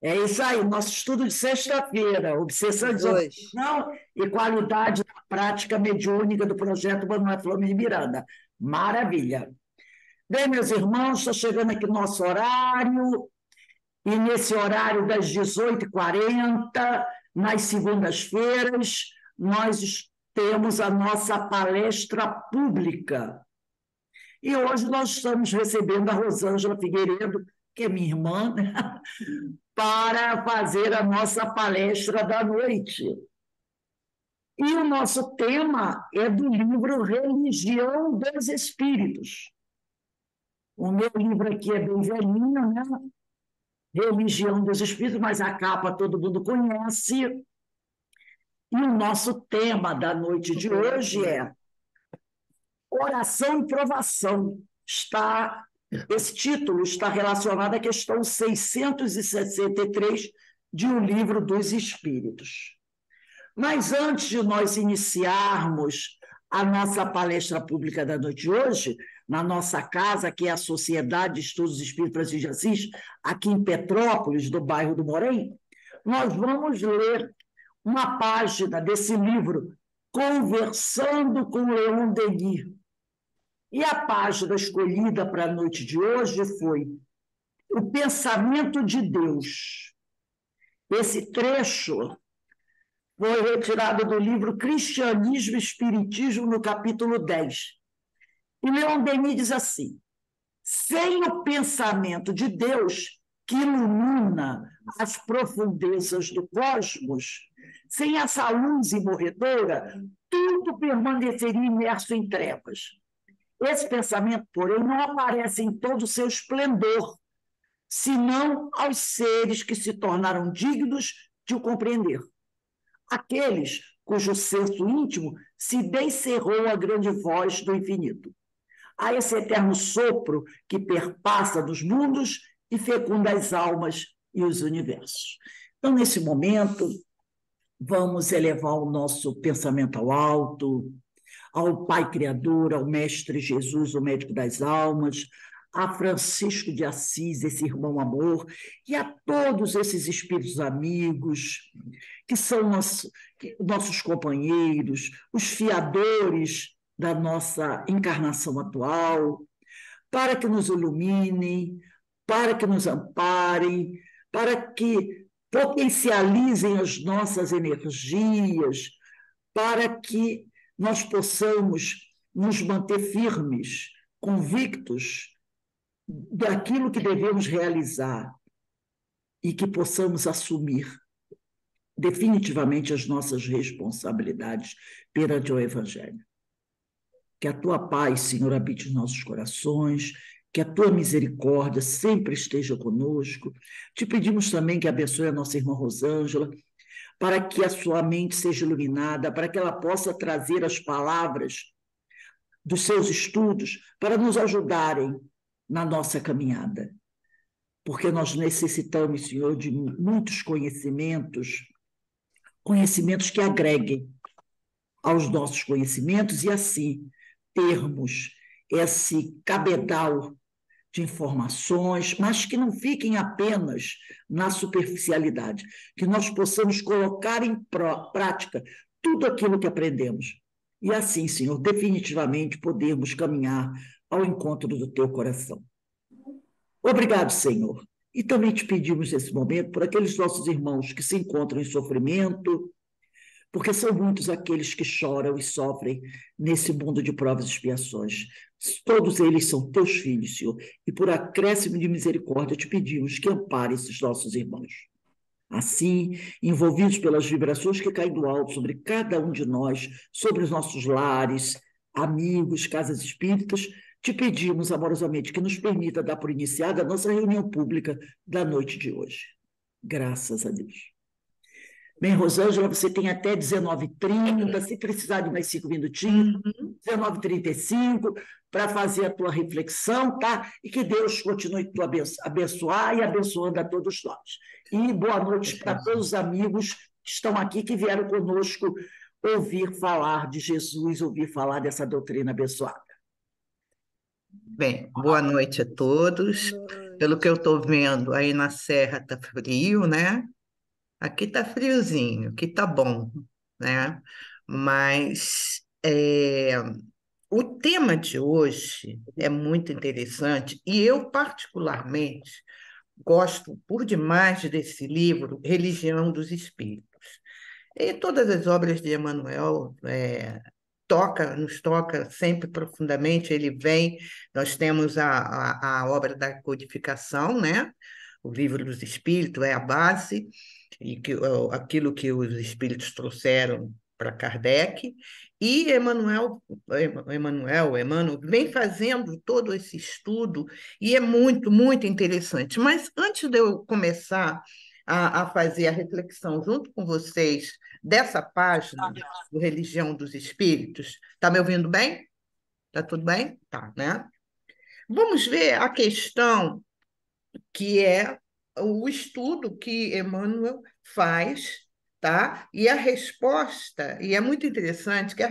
É isso aí, nosso estudo de sexta-feira, obsessão e Dois. desobsessão e qualidade da prática mediúnica do projeto Manuel Flamengo de Miranda. Maravilha. Bem, meus irmãos, está chegando aqui o nosso horário, e nesse horário das 18h40, nas segundas-feiras, nós temos a nossa palestra pública. E hoje nós estamos recebendo a Rosângela Figueiredo, que é minha irmã, né? Para fazer a nossa palestra da noite. E o nosso tema é do livro Religião dos Espíritos. O meu livro aqui é bem velhinho, né? Religião dos Espíritos, mas a capa todo mundo conhece. E o nosso tema da noite de hoje é Oração e Provação. Esse título está relacionado à questão 663 de O Livro dos Espíritos. Mas antes de nós iniciarmos a nossa palestra pública da noite de hoje, na nossa casa, que é a Sociedade de Estudos Espíritas Francisco de Assis, aqui em Petrópolis, do bairro do Morém, nós vamos ler uma página desse livro, Conversando com Leon Denis. E a página escolhida para a noite de hoje foi O Pensamento de Deus. Esse trecho foi retirado do livro Cristianismo e Espiritismo, no capítulo 10. E Leon Denis diz assim: sem o pensamento de Deus, que ilumina as profundezas do cosmos, sem essa luz imorredora, tudo permaneceria imerso em trevas. Esse pensamento, porém, não aparece em todo o seu esplendor, senão aos seres que se tornaram dignos de o compreender. Aqueles cujo senso íntimo se descerrou à grande voz do infinito. A esse eterno sopro que perpassa dos mundos e fecunda as almas e os universos. Então, nesse momento, vamos elevar o nosso pensamento ao alto, ao Pai Criador, ao Mestre Jesus, o médico das almas, a Francisco de Assis, esse irmão amor, e a todos esses espíritos amigos, que são nossos companheiros, os fiadores da nossa encarnação atual, para que nos iluminem, para que nos amparem, para que potencializem as nossas energias, para que nós possamos nos manter firmes, convictos daquilo que devemos realizar e que possamos assumir definitivamente as nossas responsabilidades perante o Evangelho. Que a tua paz, Senhor, habite em nossos corações, que a tua misericórdia sempre esteja conosco. Te pedimos também que abençoe a nossa irmã Rosângela, para que a sua mente seja iluminada, para que ela possa trazer as palavras dos seus estudos para nos ajudarem na nossa caminhada. Porque nós necessitamos, Senhor, de muitos conhecimentos que agreguem aos nossos conhecimentos e assim termos esse cabedal de informações, mas que não fiquem apenas na superficialidade, que nós possamos colocar em prática tudo aquilo que aprendemos. E assim, Senhor, definitivamente podermos caminhar ao encontro do teu coração. Obrigado, Senhor. E também te pedimos nesse momento por aqueles nossos irmãos que se encontram em sofrimento, porque são muitos aqueles que choram e sofrem nesse mundo de provas e expiações. Todos eles são teus filhos, Senhor, e por acréscimo de misericórdia te pedimos que ampare esses nossos irmãos. Assim, envolvidos pelas vibrações que caem do alto sobre cada um de nós, sobre os nossos lares, amigos, casas espíritas, te pedimos amorosamente que nos permita dar por iniciada a nossa reunião pública da noite de hoje. Graças a Deus. Bem, Rosângela, você tem até 19h30, se precisar de mais 5 minutinhos, 19h35, para fazer a tua reflexão, tá? E que Deus continue a abençoar e abençoando a todos nós. E boa noite para todos os amigos que estão aqui, que vieram conosco ouvir falar de Jesus, ouvir falar dessa doutrina abençoada. Bem, boa noite a todos. pelo que eu estou vendo, aí na Serra tá frio, né? Aqui tá friozinho, aqui tá bom, né? Mas o tema de hoje é muito interessante e eu, particularmente, gosto por demais desse livro, Religião dos Espíritos. E todas as obras de Emmanuel nos toca sempre profundamente. Ele vem, nós temos a obra da codificação, né? O livro dos Espíritos é a base, e aquilo que os Espíritos trouxeram para Kardec, e Emmanuel vem fazendo todo esse estudo, e é muito, muito interessante. Mas antes de eu começar a fazer a reflexão junto com vocês dessa página do Religião dos Espíritos, está me ouvindo bem? Está tudo bem? Tá, né? Vamos ver a questão que é o estudo que Emmanuel faz, tá? E a resposta, e é muito interessante que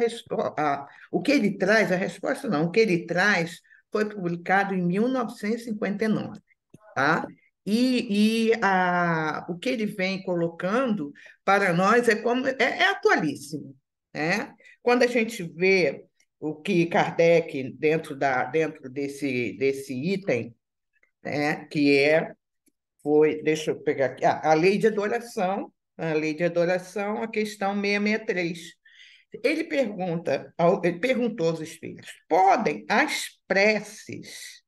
o que ele traz, a resposta não, o que ele traz foi publicado em 1959, tá? O que ele vem colocando para nós é atualíssimo, né? Quando a gente vê o que Kardec, dentro desse item, né, deixa eu pegar aqui, a lei de adoração, a questão 663. Ele perguntou aos espíritos: podem as preces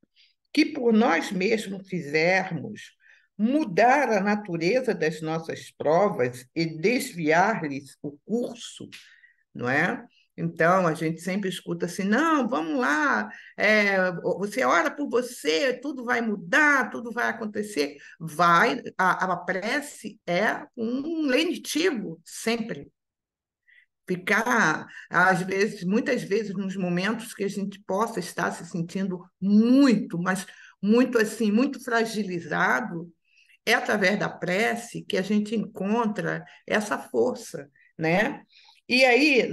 que por nós mesmos fizermos mudar a natureza das nossas provas e desviar-lhes o curso, não é? Então, a gente sempre escuta assim, não, vamos lá, você ora por você, tudo vai mudar, tudo vai acontecer. Vai, a prece é um lenitivo, sempre. Ficar, às vezes, muitas vezes, nos momentos que a gente possa estar se sentindo muito, mas muito assim, muito fragilizado, é através da prece que a gente encontra essa força, né? E aí,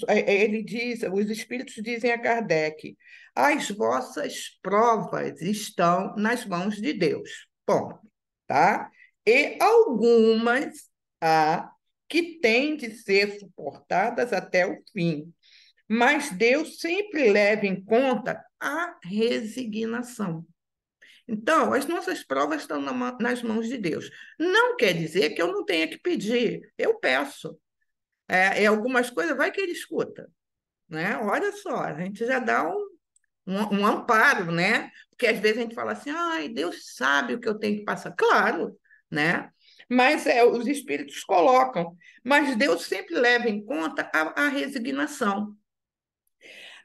ele diz, os espíritos dizem a Kardec: as vossas provas estão nas mãos de Deus. Ponto. Tá? E algumas há que têm de ser suportadas até o fim. Mas Deus sempre leva em conta a resignação. Então, as nossas provas estão nas mãos de Deus. Não quer dizer que eu não tenha que pedir, eu peço. Algumas coisas, vai que ele escuta, né? Olha só, a gente já dá um amparo, né? Porque às vezes a gente fala assim, ai, Deus sabe o que eu tenho que passar. Claro, né? Mas os espíritos colocam. Mas Deus sempre leva em conta a resignação.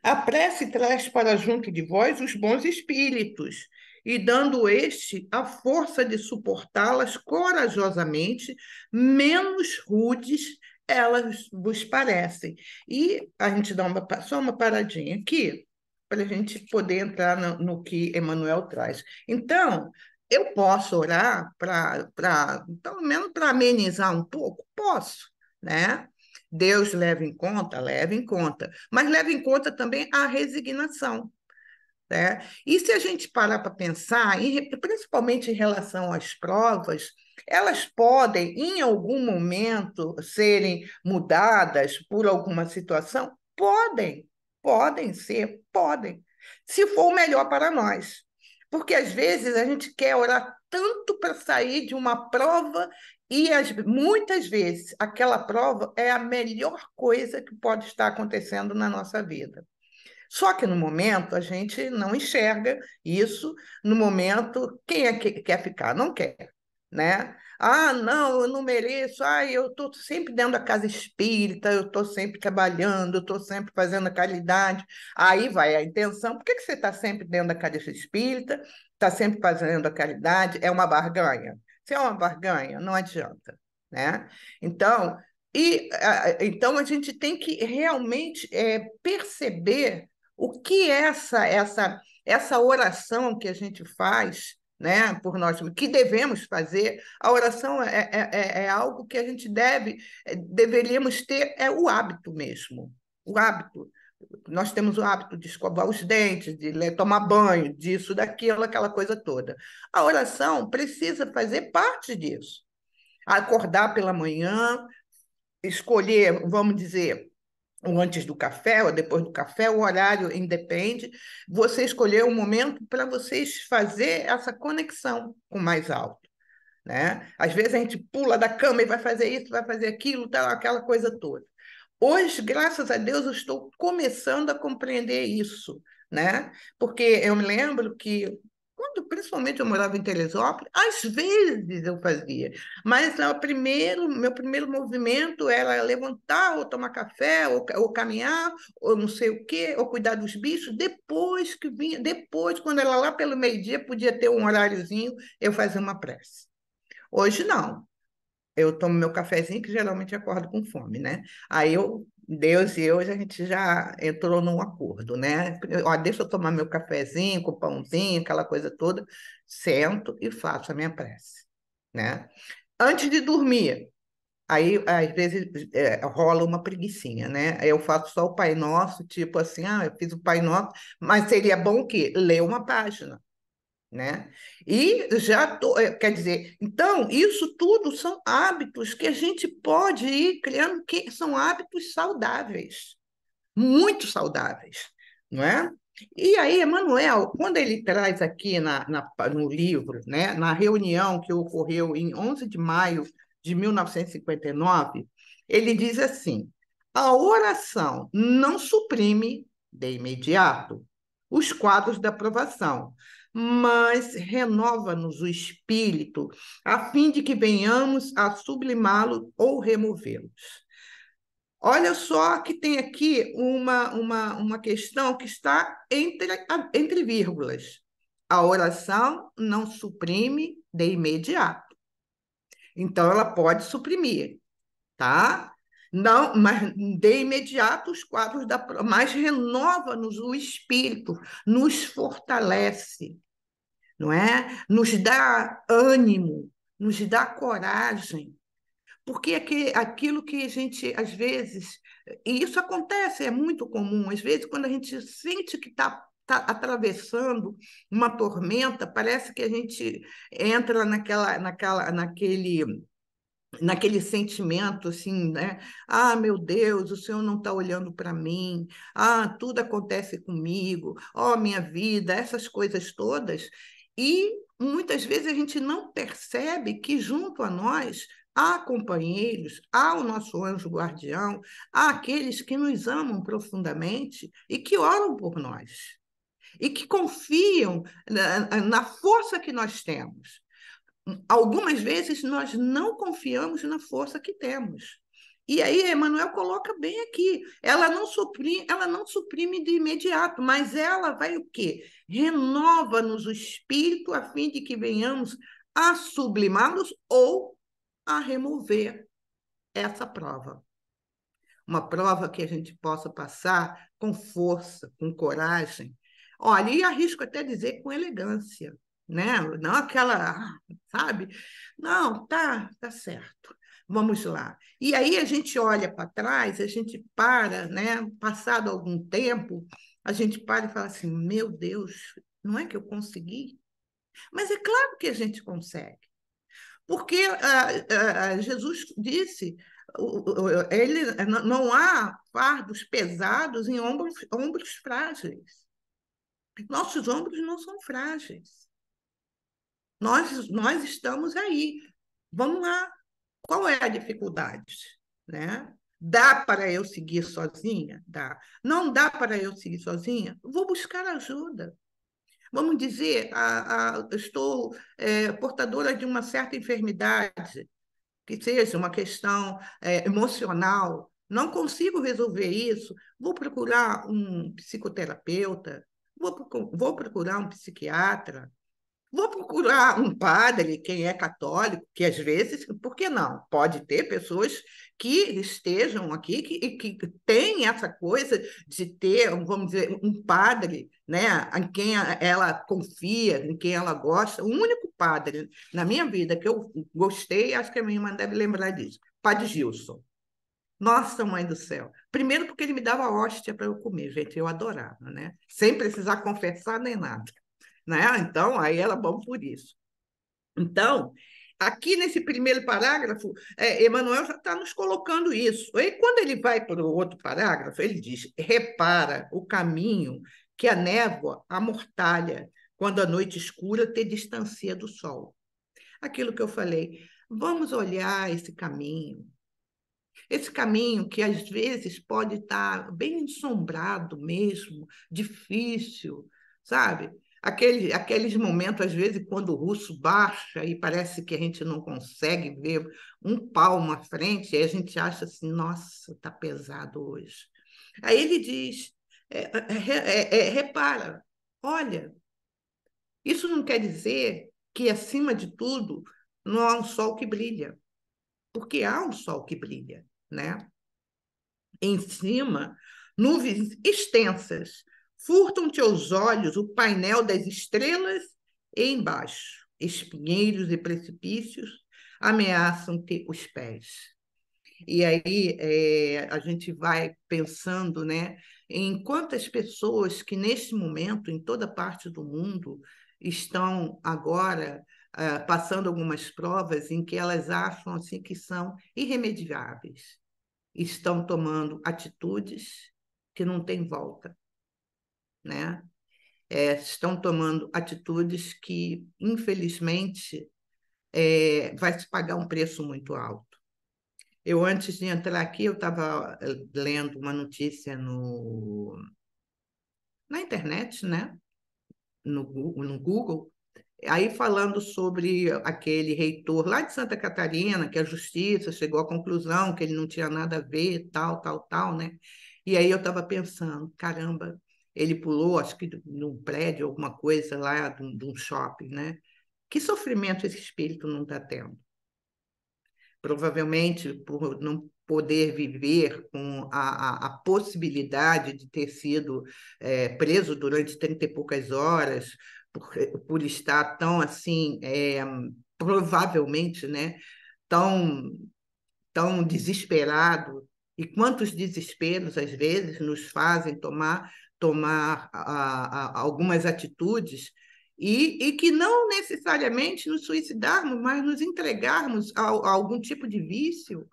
A prece traz para junto de vós os bons espíritos, e dando este a força de suportá-las corajosamente, menos rudes elas vos parecem. E a gente dá só uma paradinha aqui, para a gente poder entrar no que Emmanuel traz. Então, eu posso orar pelo menos para amenizar um pouco? Posso, né? Deus leva em conta, mas leva em conta também a resignação, né? E se a gente parar para pensar, principalmente em relação às provas, elas podem, em algum momento, serem mudadas por alguma situação? Podem ser, podem, se for o melhor para nós. Porque às vezes a gente quer orar tanto para sair de uma prova e muitas vezes aquela prova é a melhor coisa que pode estar acontecendo na nossa vida. Só que no momento a gente não enxerga isso, no momento, quem é que quer ficar? Não quer, né? Ah, não, eu não mereço, eu estou sempre dentro da casa espírita, eu estou sempre trabalhando, eu estou sempre fazendo a caridade. Aí vai a intenção, por que você está sempre dentro da casa espírita, está sempre fazendo a caridade? É uma barganha. Se é uma barganha, não adianta, né? Então, então a gente tem que realmente perceber o que é essa oração que a gente faz, né, por nós, que devemos fazer? A oração é algo que a gente deveríamos ter, é o hábito mesmo, o hábito. Nós temos o hábito de escovar os dentes, de tomar banho, disso, daquilo, aquela coisa toda. A oração precisa fazer parte disso. Acordar pela manhã, escolher, vamos dizer, ou antes do café, ou depois do café, o horário independe. Você escolher um momento para vocês fazer essa conexão com o mais alto. Né? Às vezes a gente pula da cama e vai fazer isso, vai fazer aquilo, tá, aquela coisa toda. Hoje, graças a Deus, eu estou começando a compreender isso, né? Porque eu me lembro que, quando principalmente eu morava em Teresópolis, às vezes eu fazia, mas meu primeiro movimento era levantar, ou tomar café, ou caminhar, ou não sei o quê, ou cuidar dos bichos. Depois que vinha, depois, quando era lá pelo meio-dia, podia ter um horáriozinho, eu fazia uma prece. Hoje não. Eu tomo meu cafezinho, que geralmente acordo com fome, né? Aí Deus e eu, a gente já entrou num acordo, né? Ó, deixa eu tomar meu cafezinho com pãozinho, aquela coisa toda, sento e faço a minha prece, né? Antes de dormir, aí às vezes rola uma preguicinha, né? Aí eu faço só o Pai Nosso, tipo assim, eu fiz o Pai Nosso, mas seria bom o quê? Ler uma página, né? E quer dizer, então, isso tudo são hábitos que a gente pode ir criando, que são hábitos saudáveis, muito saudáveis, não é? E aí, Emmanuel, quando ele traz aqui no livro, né, na reunião que ocorreu em 11 de maio de 1959, ele diz assim: a oração não suprime de imediato os quadros da aprovação, mas renova-nos o espírito, a fim de que venhamos a sublimá-lo ou removê-los. Olha só que tem aqui uma questão que está entre vírgulas. A oração não suprime de imediato. Então, ela pode suprimir, tá? Não, mas de imediato os quadros mas renova-nos o espírito, nos fortalece, não é? Nos dá ânimo, nos dá coragem. Porque aquilo que a gente, às vezes, e isso acontece, é muito comum, às vezes, quando a gente sente que está atravessando uma tormenta, parece que a gente entra naquele sentimento assim, né? Ah, meu Deus, o Senhor não está olhando para mim. Ah, tudo acontece comigo. Oh, minha vida, essas coisas todas. E muitas vezes a gente não percebe que junto a nós há companheiros, há o nosso anjo guardião, há aqueles que nos amam profundamente e que oram por nós. E que confiam na força que nós temos. Algumas vezes nós não confiamos na força que temos. E aí, Emmanuel coloca bem aqui, ela não suprime de imediato, mas ela vai o quê? Renova-nos o espírito a fim de que venhamos a sublimá-los ou a remover essa prova. Uma prova que a gente possa passar com força, com coragem. Olha, e arrisco até dizer com elegância, né? Não aquela, sabe? Não, tá certo. Vamos lá. E aí a gente olha para trás, a gente para, né? Passado algum tempo, a gente para e fala assim: meu Deus, não é que eu consegui? Mas é claro que a gente consegue. Porque Jesus disse, ele, não há fardos pesados em ombros frágeis. Nossos ombros não são frágeis. Nós estamos aí. Vamos lá. Qual é a dificuldade? Né? Dá para eu seguir sozinha? Dá. Não dá para eu seguir sozinha? Vou buscar ajuda. Vamos dizer, estou portadora de uma certa enfermidade, que seja uma questão emocional, não consigo resolver isso, vou procurar um psicoterapeuta, vou procurar um psiquiatra, vou procurar um padre, quem é católico, que às vezes, por que não? Pode ter pessoas que estejam aqui, que têm essa coisa de ter, vamos dizer, um padre, né, em quem ela confia, em quem ela gosta. O único padre na minha vida que eu gostei, acho que a minha irmã deve lembrar disso, Padre Gilson. Nossa, mãe do céu. Primeiro porque ele me dava hóstia para eu comer, gente, eu adorava, né? Sem precisar confessar nem nada, né? Então, aí era bom por isso. Então, aqui nesse primeiro parágrafo, Emmanuel já está nos colocando isso. E quando ele vai para o outro parágrafo, ele diz: repara o caminho que a névoa amortalha quando a noite escura te distancia do sol. Aquilo que eu falei, vamos olhar esse caminho que às vezes pode estar bem ensombrado mesmo, difícil, sabe? Aqueles momentos, às vezes, quando o russo baixa e parece que a gente não consegue ver um palmo à frente, e a gente acha assim, nossa, está pesado hoje. Aí ele diz, repara, olha, isso não quer dizer que, acima de tudo, não há um sol que brilha, porque há um sol que brilha, né? Em cima, nuvens extensas furtam-te aos olhos o painel das estrelas e embaixo, espinheiros e precipícios ameaçam-te os pés. E aí a gente vai pensando, né, em quantas pessoas que neste momento, em toda parte do mundo, estão agora passando algumas provas em que elas acham assim que são irremediáveis, estão tomando atitudes que não têm volta, né? Estão tomando atitudes que, infelizmente, vai se pagar um preço muito alto. Eu, antes de entrar aqui, eu estava lendo uma notícia na internet, né? No Google, aí falando sobre aquele reitor lá de Santa Catarina, que a justiça chegou à conclusão que ele não tinha nada a ver, tal, tal, tal, né? E aí eu estava pensando, caramba, ele pulou, acho que num prédio, alguma coisa lá de um shopping, né? Que sofrimento esse espírito não está tendo? Provavelmente por não poder viver com a possibilidade de ter sido preso durante 30 e poucas horas, por estar tão assim, provavelmente, né, tão, tão desesperado. E quantos desesperos, às vezes, nos fazem tomar algumas atitudes e que não necessariamente nos suicidarmos, mas nos entregarmos a algum tipo de vício,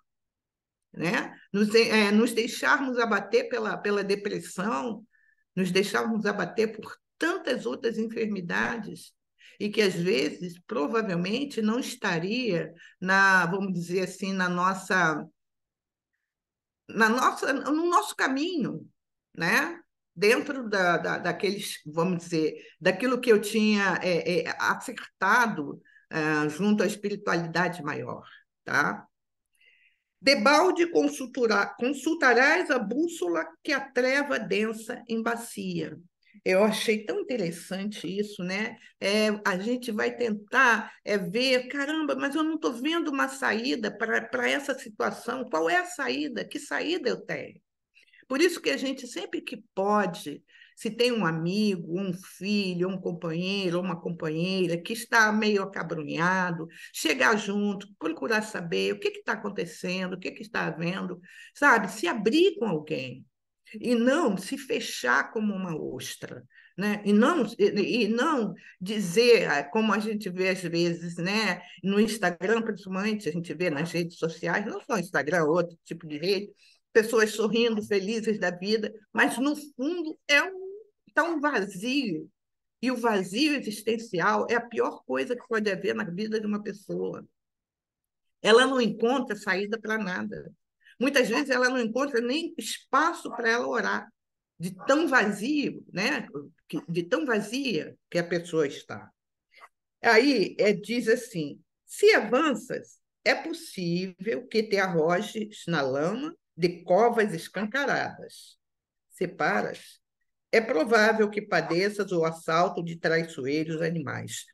né? Nos deixarmos abater pela depressão, nos deixarmos abater por tantas outras enfermidades, e que às vezes, provavelmente, não estaria vamos dizer assim, no nosso caminho, né? Dentro daqueles, vamos dizer, daquilo que eu tinha acertado junto à espiritualidade maior, tá? Debalde consultarás a bússola que a treva densa embacia. Eu achei tão interessante isso, né? A gente vai tentar ver, caramba, mas eu não estou vendo uma saída para essa situação. Qual é a saída? Que saída eu tenho? Por isso que a gente, sempre que pode, se tem um amigo, um filho, um companheiro ou uma companheira que está meio acabrunhado, chegar junto, procurar saber o que está acontecendo, o que está havendo, sabe? Se abrir com alguém e não se fechar como uma ostra. Né? E não dizer, como a gente vê às vezes, né? No Instagram, principalmente, a gente vê nas redes sociais, não só no Instagram, outro tipo de rede, pessoas sorrindo, felizes da vida, mas no fundo tá um vazio. E o vazio existencial é a pior coisa que pode haver na vida de uma pessoa. Ela não encontra saída para nada. Muitas vezes ela não encontra nem espaço para ela orar, de tão vazio, né? De tão vazia que a pessoa está. Aí diz assim: se avanças, é possível que te arrojes na lama de covas escancaradas. Se paras, é provável que padeças o assalto de traiçoeiros animais.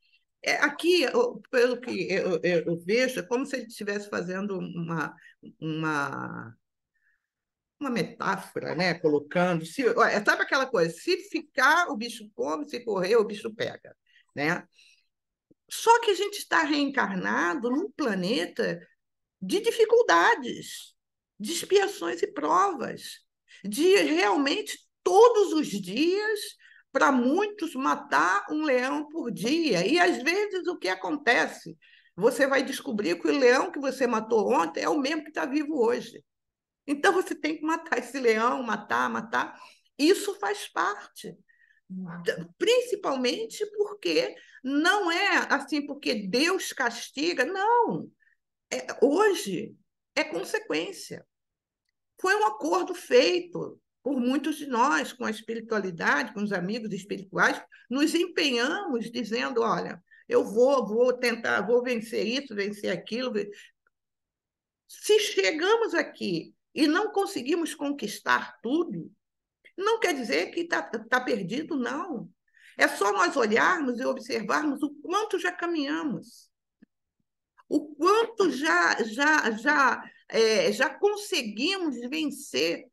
Aqui, pelo que eu vejo, é como se ele estivesse fazendo uma, uma metáfora, né? Colocando. Sabe aquela coisa? Se ficar, o bicho come, se correr, o bicho pega. Né? Só que a gente está reencarnado num planeta de dificuldades. de expiações e provas, de realmente todos os dias, para muitos, matar um leão por dia. E às vezes o que acontece? Você vai descobrir que o leão que você matou ontem é o mesmo que está vivo hoje. Então você tem que matar esse leão, matar, matar. Isso faz parte, principalmente porque não é assim porque Deus castiga, não. Hoje é consequência. Foi um acordo feito por muitos de nós com a espiritualidade, com os amigos espirituais, nos empenhamos dizendo, olha, eu vou tentar, vou vencer isso, vencer aquilo. Se chegamos aqui e não conseguimos conquistar tudo, não quer dizer que tá perdido, não. É só nós olharmos e observarmos o quanto já caminhamos, o quanto já conseguimos vencer,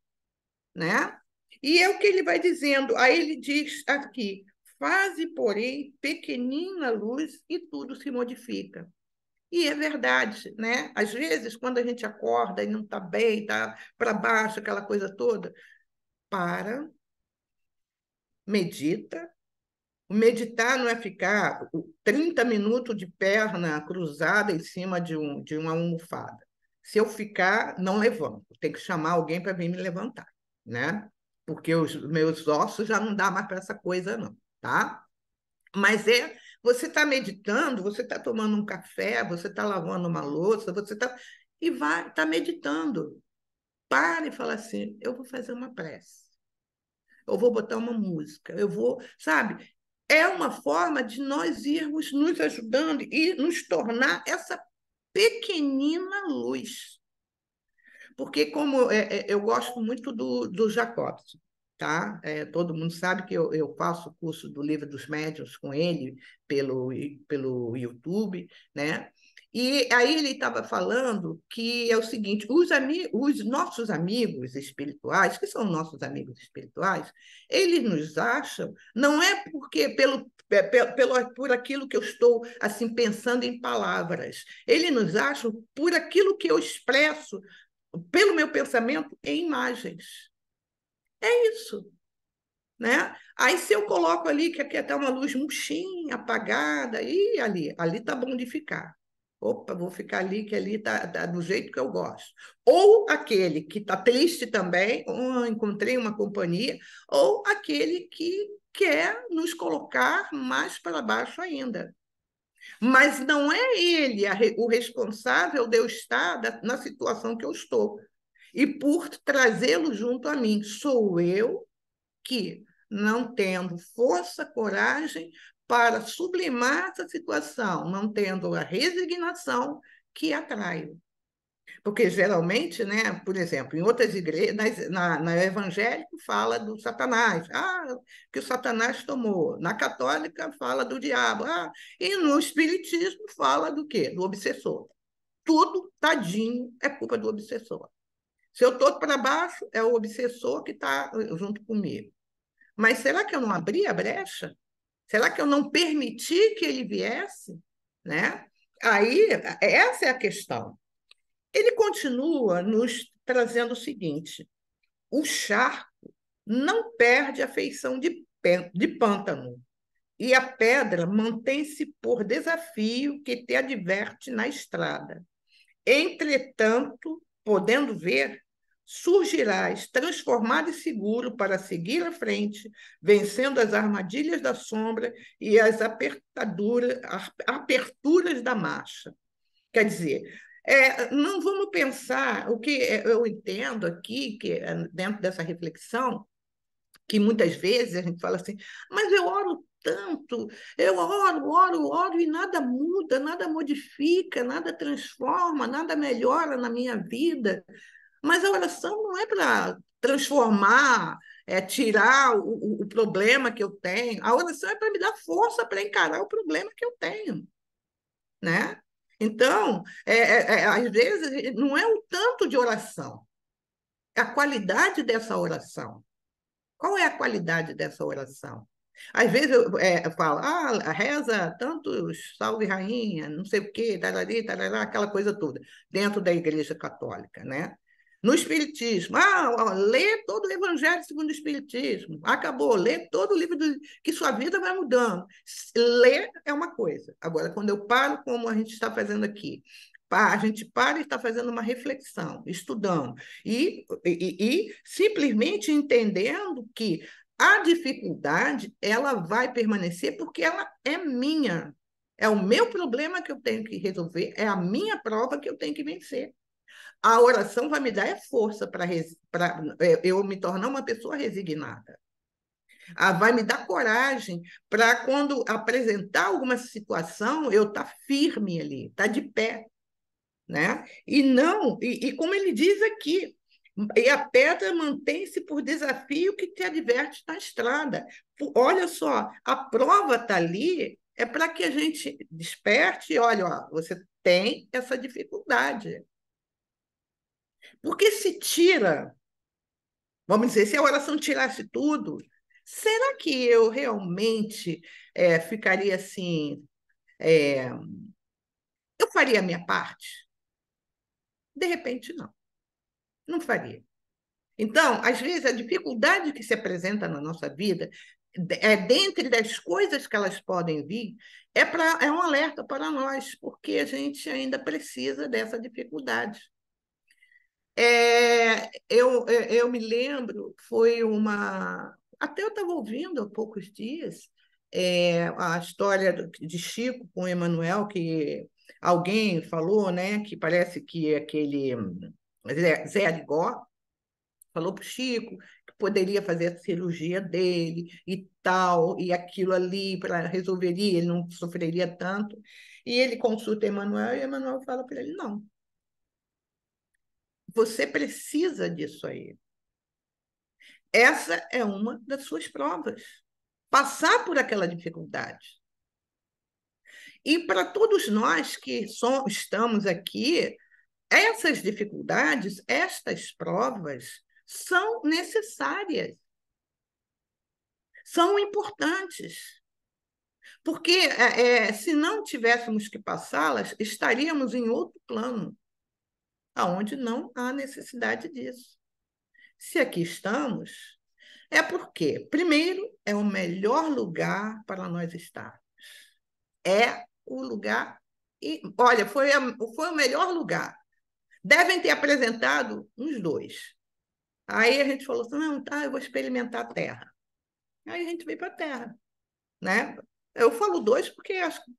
né? E é o que ele vai dizendo. Aí ele diz aqui: faze, porém, pequenina luz e tudo se modifica. E é verdade, né? Às vezes, quando a gente acorda e não está bem, está para baixo, aquela coisa toda, para, medita. O meditar não é ficar 30 minutos de perna cruzada em cima de uma almofada. Se eu ficar, não levanto. Tem que chamar alguém para vir me levantar, né? Porque os meus ossos já não dá mais para essa coisa, não, tá? Mas você está meditando, você está tomando um café, você está lavando uma louça, você está e vai, está meditando. Para e fala assim: eu vou fazer uma prece, eu vou botar uma música, eu vou, sabe? É uma forma de nós irmos nos ajudando e nos tornar essa pequenina luz. Porque como eu gosto muito do Jacobson, tá? Todo mundo sabe que eu faço o curso do Livro dos Médiuns com ele pelo YouTube, né? E aí ele estava falando que é o seguinte, os nossos amigos espirituais, que são nossos amigos espirituais, eles nos acham, não é porque por aquilo que eu estou assim pensando em palavras, eles nos acham por aquilo que eu expresso pelo meu pensamento em imagens. É isso, né? Aí se eu coloco ali que aqui está uma luz murchinha, apagada, e ali tá bom de ficar. Opa, vou ficar ali, que ali tá do jeito que eu gosto. Ou aquele que está triste também, encontrei uma companhia, ou aquele que quer nos colocar mais para baixo ainda. Mas não é ele o responsável de eu estar na situação que eu estou. E por trazê-lo junto a mim, sou eu que, não tendo força, coragem para sublimar essa situação, não tendo a resignação, que atraio. Porque geralmente, né, por exemplo, em outras igrejas, na evangélica fala do Satanás, que o Satanás tomou. Na católica fala do diabo, e no espiritismo fala do quê? Do obsessor. Tudo, tadinho, é culpa do obsessor. Se eu estou para baixo, é o obsessor que está junto comigo. Mas será que eu não abri a brecha? Será que eu não permiti que ele viesse? Né? Aí, essa é a questão. Ele continua nos trazendo o seguinte: o charco não perde a feição de pântano, e a pedra mantém-se por desafio que te adverte na estrada. Entretanto, podendo ver, surgirás transformado e seguro para seguir à frente, vencendo as armadilhas da sombra e as aperturas da marcha. Quer dizer, não vamos pensar o que eu entendo aqui, que dentro dessa reflexão, que muitas vezes a gente fala assim, mas eu oro tanto, eu oro e nada muda, nada modifica, nada transforma, nada melhora na minha vida. Mas a oração não é para transformar, tirar o problema que eu tenho. A oração é para me dar força para encarar o problema que eu tenho, né? Então, às vezes, não é o tanto de oração, é a qualidade dessa oração. Qual é a qualidade dessa oração? Às vezes eu falo, reza tantos salve rainha, não sei o quê, tarari, tarará, aquela coisa toda, dentro da Igreja Católica, né? No Espiritismo, lê todo o Evangelho segundo o Espiritismo. Acabou, lê todo o livro que sua vida vai mudando. Ler é uma coisa. Agora, quando eu paro, como a gente está fazendo aqui, a gente para e está fazendo uma reflexão, estudando, e simplesmente entendendo que a dificuldade ela vai permanecer porque ela é minha. É o meu problema que eu tenho que resolver, é a minha prova que eu tenho que vencer. A oração vai me dar força para eu me tornar uma pessoa resignada. Vai me dar coragem para, quando apresentar alguma situação, eu estar firme ali, estar de pé. Né? E não, como ele diz aqui, e a pedra mantém-se por desafio que te adverte na estrada. Olha só, a prova está ali, é para que a gente desperte e olha, ó, você tem essa dificuldade. Porque se tira, vamos dizer, se a oração tirasse tudo, será que eu realmente ficaria assim? Eu faria a minha parte? De repente, não. Não faria. Então, às vezes, a dificuldade que se apresenta na nossa vida, dentre das coisas que elas podem vir, é um alerta para nós, porque a gente ainda precisa dessa dificuldade. Eu me lembro, foi uma. Até eu estava ouvindo há poucos dias a história de Chico com Emanuel, que alguém falou, né, que parece que aquele Zé Arigó falou para o Chico que poderia fazer a cirurgia dele e tal, e aquilo ali para resolveria, ele não sofreria tanto. E ele consulta Emanuel e Emanuel fala para ele: não, você precisa disso aí. Essa é uma das suas provas. Passar por aquela dificuldade. E para todos nós que estamos aqui, essas dificuldades, estas provas, são necessárias, são importantes. Porque se não tivéssemos que passá-las, estaríamos em outro plano, onde não há necessidade disso. Se aqui estamos, é porque, primeiro, é o melhor lugar para nós estar. É o lugar. E, olha, foi o melhor lugar. Devem ter apresentado uns dois. Aí a gente falou assim: não, tá, eu vou experimentar a Terra. Aí a gente veio para a Terra. Né? Eu falo dois porque acho que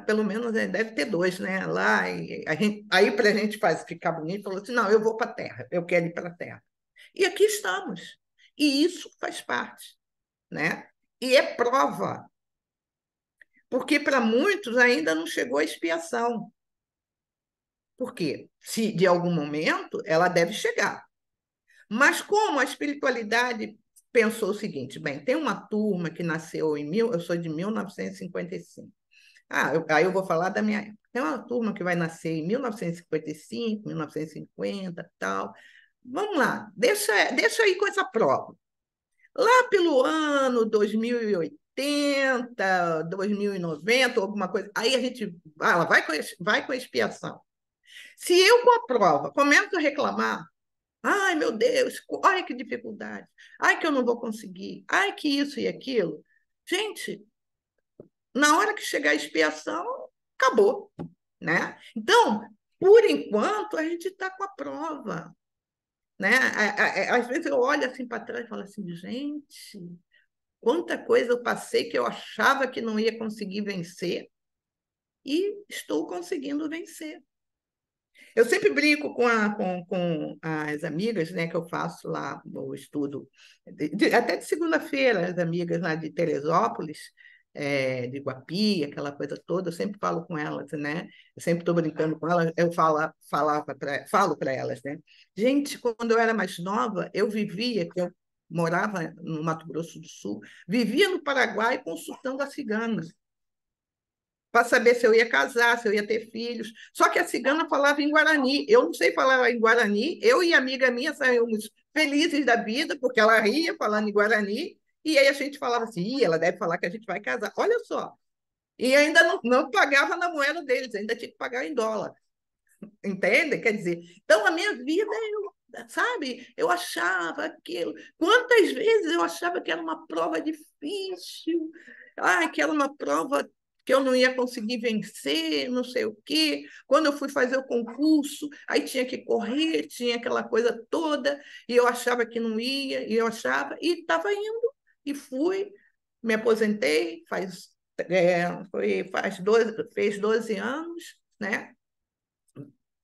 pelo menos deve ter dois, né? Lá, aí para a gente ficar bonito, falou assim: não, eu vou para a Terra, eu quero ir para a Terra. E aqui estamos. E isso faz parte, né? E é prova, porque para muitos ainda não chegou a expiação. Por quê? Se de algum momento ela deve chegar. Mas como a espiritualidade pensou o seguinte: bem, tem uma turma que nasceu eu sou de 1955. Aí eu vou falar da minha época. Tem uma turma que vai nascer em 1955, 1950, tal. Vamos lá, deixa aí com essa prova. Lá pelo ano 2080, 2090, alguma coisa, aí a gente vai com a expiação. Se eu, com a prova, começo a reclamar, ai, meu Deus, ai, que dificuldade, ai, que eu não vou conseguir, ai, que isso e aquilo. Gente, na hora que chegar a expiação, acabou, né? Então, por enquanto, a gente está com a prova, né? Às vezes eu olho assim para trás e falo assim: gente, quanta coisa eu passei que eu achava que não ia conseguir vencer e estou conseguindo vencer. Eu sempre brinco com as amigas, né, que eu faço lá no estudo, até de segunda-feira, as amigas lá de Teresópolis, de Guapi, aquela coisa toda, eu sempre falo com elas, né? Eu sempre estou brincando com elas, eu falo para elas, né? Gente, quando eu era mais nova, eu morava no Mato Grosso do Sul, vivia no Paraguai consultando a cigana para saber se eu ia casar, se eu ia ter filhos. Só que a cigana falava em Guarani. Eu não sei falar em Guarani. Eu e a amiga minha saímos felizes da vida, porque ela ria falando em Guarani, e aí a gente falava assim: ela deve falar que a gente vai casar. Olha só. E ainda não pagava na moeda deles, ainda tinha que pagar em dólar. Entende? Quer dizer, então a minha vida, sabe, eu achava aquilo. Quantas vezes eu achava que era uma prova difícil, que era uma prova que eu não ia conseguir vencer, não sei o quê. Quando eu fui fazer o concurso, aí tinha que correr, tinha aquela coisa toda, e eu achava que não ia, e eu achava, e estava indo, e fui, me aposentei, fez 12 anos, né?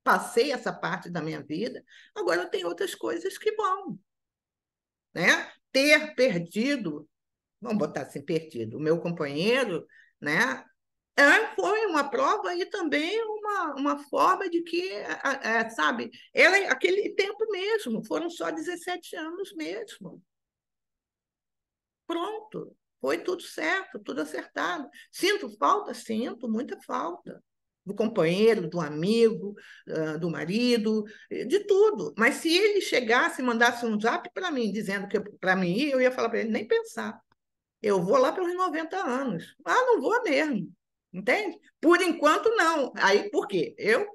Passei essa parte da minha vida, agora tem outras coisas que vão, né? Ter perdido, vamos botar assim, perdido, o meu companheiro, né? Foi uma prova e também uma forma de que, sabe, ela, aquele tempo mesmo, foram só 17 anos mesmo. Pronto, foi tudo certo, tudo acertado. Sinto falta? Sinto, muita falta. Do companheiro, do amigo, do marido, de tudo. Mas se ele chegasse e mandasse um zap para mim, dizendo que para mim ir, eu ia falar para ele, nem pensar. Eu vou lá pelos 90 anos. Não vou mesmo. Entende? Por enquanto, não. Aí, por quê? Eu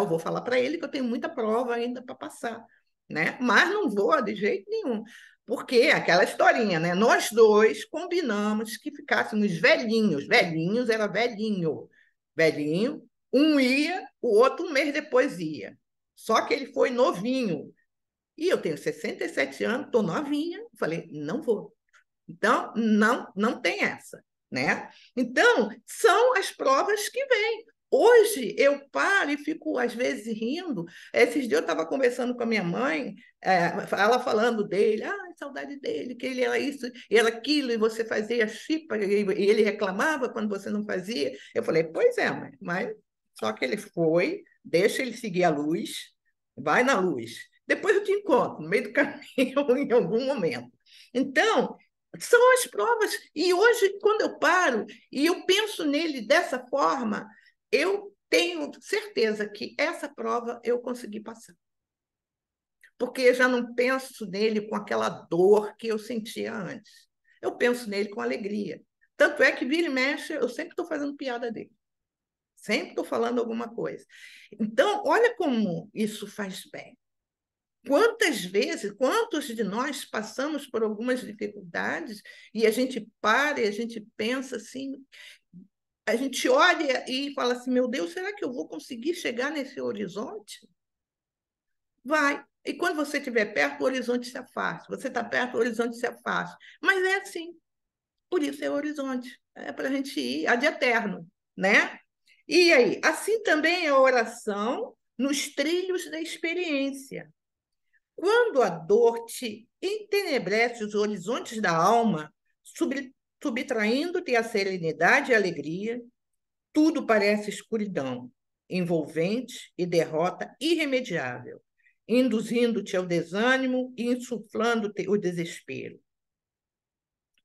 vou falar para ele que eu tenho muita prova ainda para passar, né? Mas não vou de jeito nenhum. Porque aquela historinha, né? Nós dois combinamos que ficássemos velhinhos. Velhinhos era velhinho. Velhinho. Um ia, o outro um mês depois ia. Só que ele foi novinho. E eu tenho 67 anos, estou novinha. Falei, não vou. Então, não tem essa, né? Então, são as provas que vêm. Hoje eu paro e fico, às vezes, rindo. Esses dias eu estava conversando com a minha mãe, ela falando dele, saudade dele, que ele era isso, e era aquilo, e você fazia chipa, e ele reclamava quando você não fazia. Eu falei, pois é, mãe, mas só que ele foi, deixa ele seguir a luz, vai na luz. Depois eu te encontro no meio do caminho em algum momento. Então, são as provas. E hoje, quando eu paro e eu penso nele dessa forma, eu tenho certeza que essa prova eu consegui passar. Porque eu já não penso nele com aquela dor que eu sentia antes. Eu penso nele com alegria. Tanto é que vira e mexe, eu sempre estou fazendo piada dele. Sempre estou falando alguma coisa. Então, olha como isso faz bem. Quantas vezes, quantos de nós passamos por algumas dificuldades e a gente para e a gente pensa assim, a gente olha e fala assim, meu Deus, será que eu vou conseguir chegar nesse horizonte? Vai. E quando você estiver perto, o horizonte se afasta. Você está perto, o horizonte se afasta. Mas é assim. Por isso é o horizonte. É para a gente ir ad eterno, né? E aí, assim também é a oração nos trilhos da experiência. Quando a dor te entenebrece os horizontes da alma, subtraindo-te a serenidade e a alegria, tudo parece escuridão, envolvente e derrota irremediável, induzindo-te ao desânimo e insuflando-te o desespero.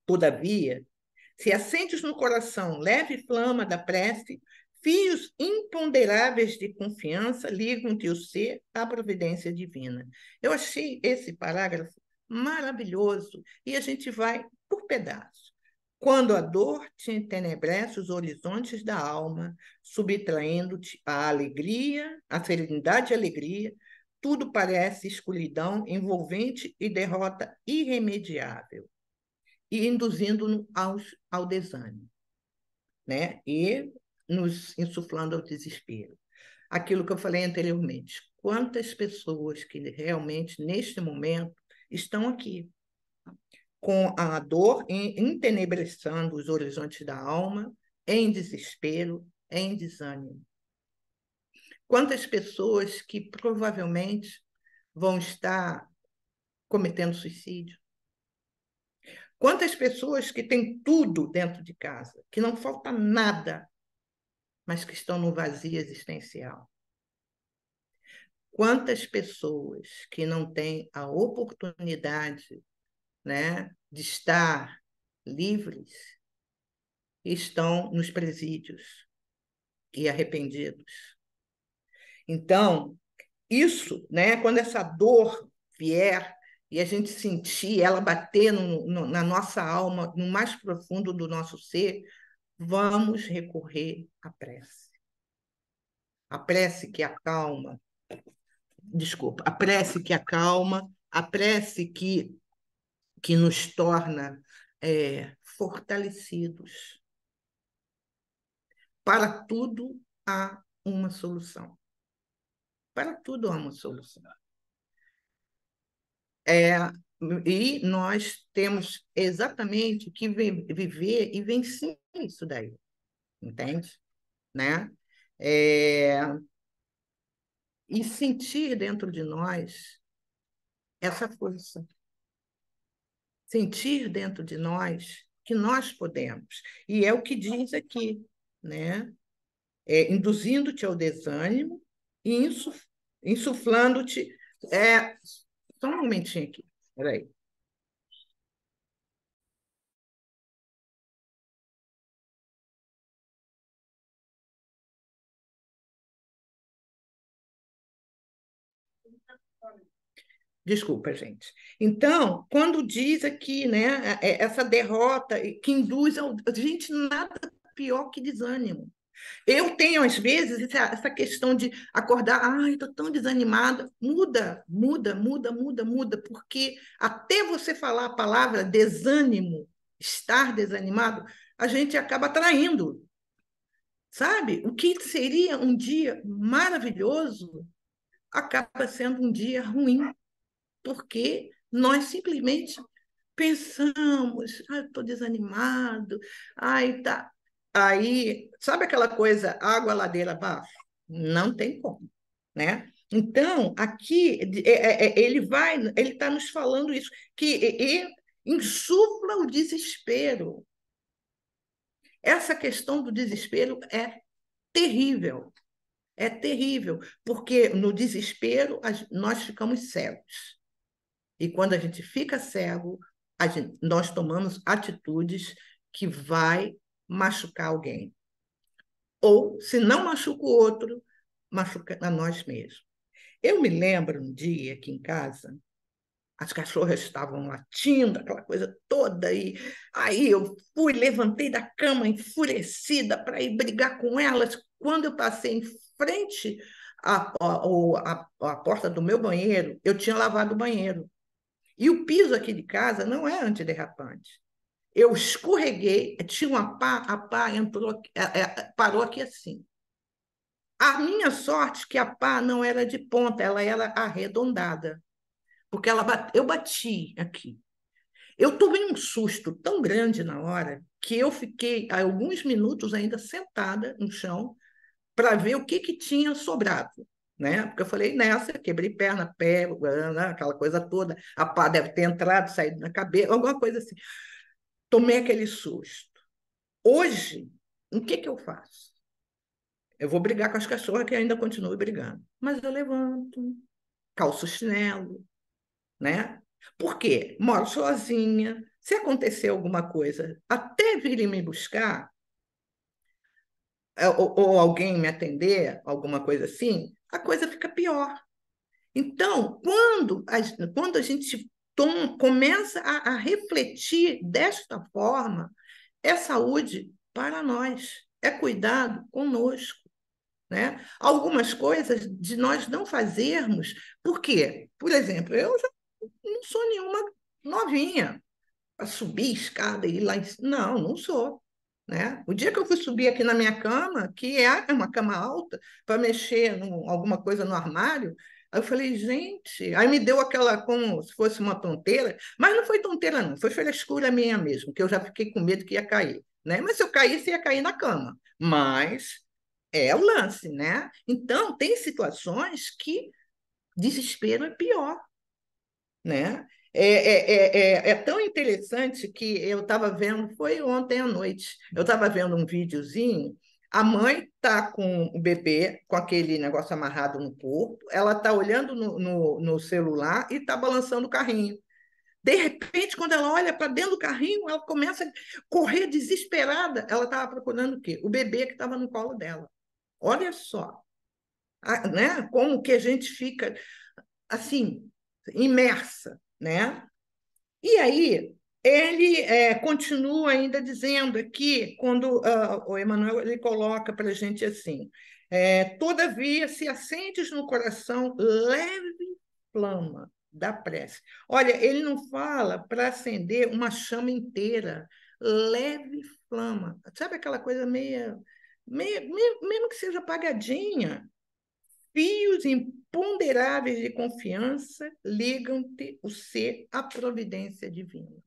Todavia, se acentes no coração leve flama da prece, fios imponderáveis de confiança ligam-te o ser à providência divina. Eu achei esse parágrafo maravilhoso e a gente vai por pedaços. Quando a dor te entenebrece os horizontes da alma, subtraindo-te a alegria, a serenidade e a alegria, tudo parece escuridão envolvente e derrota irremediável e induzindo-nos ao desânimo, né? E nos insuflando ao desespero. Aquilo que eu falei anteriormente, quantas pessoas que realmente, neste momento, estão aqui, com a dor entenebrecendo os horizontes da alma, em desespero, em desânimo. Quantas pessoas que provavelmente vão estar cometendo suicídio. Quantas pessoas que têm tudo dentro de casa, que não falta nada, mas que estão no vazio existencial. Quantas pessoas que não têm a oportunidade, né, de estar livres estão nos presídios e arrependidos. Então, isso, né, quando essa dor vier e a gente sentir ela bater na nossa alma, no mais profundo do nosso ser, vamos recorrer à prece. a prece que acalma, desculpa, a prece que acalma, a prece que nos torna fortalecidos. Para tudo há uma solução. Para tudo há uma solução. E nós temos exatamente que viver e vencer isso daí, entende? Né? E sentir dentro de nós essa força. Sentir dentro de nós que nós podemos. E é o que diz aqui, né? Induzindo-te ao desânimo e insuflando-te. Só um momentinho aqui, peraí. Desculpa, gente. Então, quando diz aqui, né, essa derrota que induz ao. Gente, nada pior que desânimo. Eu tenho, às vezes, essa questão de acordar, ai, estou tão desanimada. Muda, muda, muda, muda, muda, porque até você falar a palavra desânimo, estar desanimado, a gente acaba traindo, sabe? O que seria um dia maravilhoso acaba sendo um dia ruim, porque nós simplesmente pensamos, estou desanimado, ai, tá. Aí, sabe aquela coisa, água ladeira abaixo? Não tem como, né? Então, aqui ele está nos falando isso, que insufla o desespero. Essa questão do desespero terrível, é terrível, porque no desespero nós ficamos cegos. E quando a gente fica cego, nós tomamos atitudes que vai machucar alguém. Ou, se não machuca o outro, machuca a nós mesmos. Eu me lembro um dia aqui em casa, as cachorras estavam latindo, aquela coisa toda, e aí eu levantei da cama enfurecida para ir brigar com elas. Quando eu passei em frente à porta do meu banheiro, eu tinha lavado o banheiro. E o piso aqui de casa não é antiderrapante. Eu escorreguei, tinha uma pá, a pá entrou, parou aqui assim. A minha sorte é que a pá não era de ponta, ela era arredondada, porque eu bati aqui. Eu tomei um susto tão grande na hora que eu fiquei alguns minutos ainda sentada no chão para ver o que tinha sobrado. Né? Porque eu falei, nessa, quebrei perna, pé, aquela coisa toda, a pá deve ter entrado, saído na cabeça, alguma coisa assim. Tomei aquele susto. Hoje, o que eu faço? Eu vou brigar com as cachorras que ainda continuam brigando. Mas eu levanto, calço chinelo, né? Por quê? Moro sozinha. Se acontecer alguma coisa, até virem me buscar, ou alguém me atender, alguma coisa assim, a coisa fica pior. Então, quando a gente começa a refletir desta forma, é saúde para nós, é cuidado conosco. Né? Algumas coisas de nós não fazermos, por quê? Por exemplo, eu já não sou nenhuma novinha para subir escada e ir lá em cima. Não, não sou. Né? O dia que eu fui subir aqui na minha cama, que é uma cama alta, para mexer alguma coisa no armário, aí eu falei, gente, aí me deu aquela como se fosse uma tonteira, mas não foi tonteira, não, foi frescura minha mesmo, que eu já fiquei com medo que ia cair. Né? Mas se eu caísse, ia cair na cama. Mas é o lance, né? Então, tem situações que desespero é pior, né? É tão interessante que eu estava vendo, foi ontem à noite, eu estava vendo um videozinho, a mãe está com o bebê, com aquele negócio amarrado no corpo, ela está olhando no celular e está balançando o carrinho. De repente, quando ela olha para dentro do carrinho, ela começa a correr desesperada. Ela estava procurando o quê? O bebê que estava no colo dela. Olha só, né? Como que a gente fica assim, imersa, né? E aí, ele continua ainda dizendo aqui, quando o Emmanuel ele coloca para a gente assim, Todavia, se acendes no coração leve flama da prece. Olha, ele não fala para acender uma chama inteira, leve flama. Sabe aquela coisa mesmo que seja apagadinha? Fios imponderáveis de confiança ligam-te o ser à providência divina.